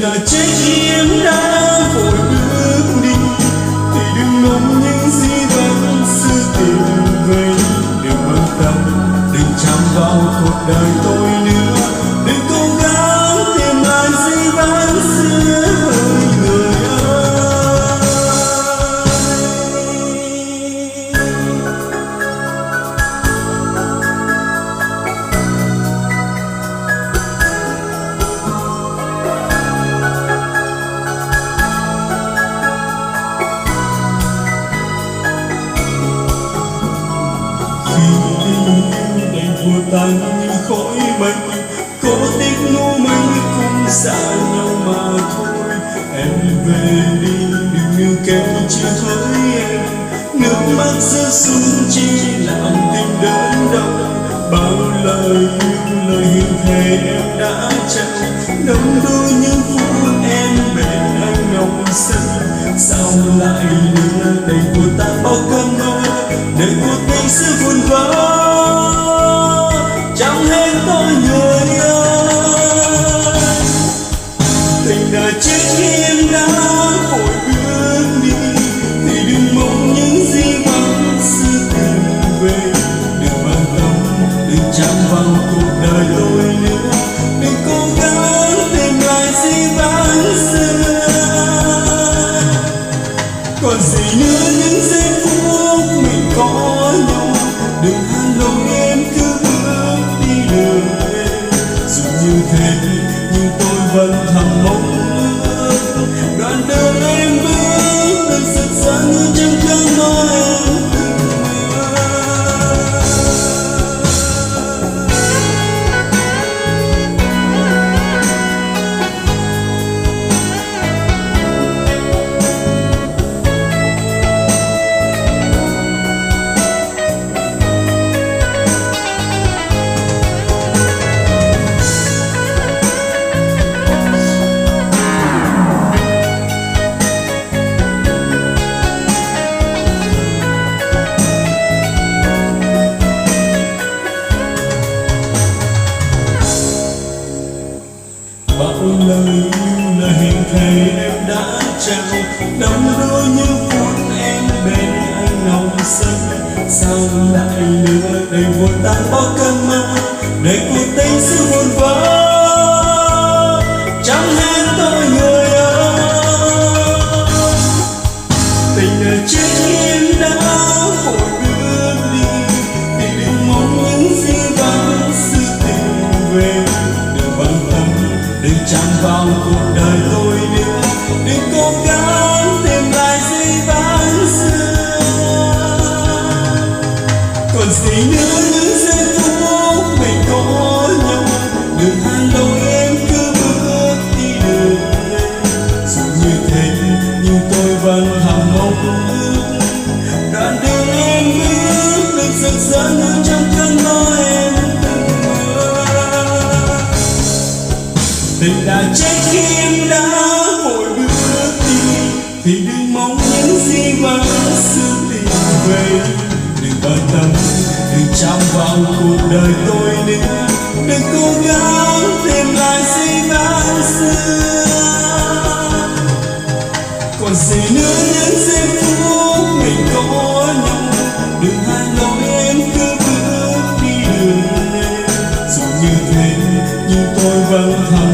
đã chết khi em đã vội bước đi, thì đừng mong những gì vẫn xưa tìm về. Đừng bận tâm, đừng chạm vào cuộc đời tôi nữa, đừng cố gắng tìm lại gì vẫn xưa hỡi người ơi. Vô tan như khói mây, cố tiếc nụ mây cũng xa nhau mà thôi. Em về đi, đừng níu kéo chưa thấy em, nước mắt rơi xuống chỉ làm tim đớn đau. Bao lời yêu, lời hiền thề em đã trao, đắm đuối những phút em bên anh ngóng xanh. Sao lại nữa đầy của ta bao cơn mơ, đời cuộc tình sẽ vun vỡ. Chẳng hết tôi người ơi, tình đã chết khi em đã vội bước đi, thì đừng mong những gì vẫn xưa tìm về. Đừng bận tâm, đừng chạm vào cuộc đời tôi nữa, đừng cố gắng tìm lại gì vẫn xưa. Còn gì nữa những giây phút mình có nhau, đừng han lòng em cứ như thế, nhưng tôi vẫn thầm mong ước đoạn đường em bước được rực rỡ như trong cơn mơ em lời yêu, lời hiền thề em đã trao, đắm đuối những phút em bên anh nồng xanh. Sao lại lừa đầy vội tan bao cơn mơ, đời cuộc tình sẽ vun vỡ. Chẳng hết tôi người ơi, tình đã chết khi em đã vội bước đi, thì đừng mong những gì vẫn xưa tìm về. Đừng bận tâm, đừng chạm vào cuộc đời tôi nữa, đừng cố gắng tìm lại gì vẫn xưa. Còn gì nữa những giây phút mình có nhau, đừng han lâu em cứ bước đi đường lên. Dù như thế nhưng tôi vẫn thầm mong ước đoạn đường em bước được rực rỡ như trong cơn mơ em từng mơ. Tình đã chết khi em đã vội bước đi, thì đừng mong những gì vẫn xưa tìm về. Đừng bận tâm, đừng chạm vào cuộc đời tôi nữa, đừng cố gắng tìm lại gì vẫn xưa. Còn gì nữa những giây phút mình có nhau, đừng hai lòng em cứ bước đi đường lên. Dù như thế nhưng tôi vẫn thầm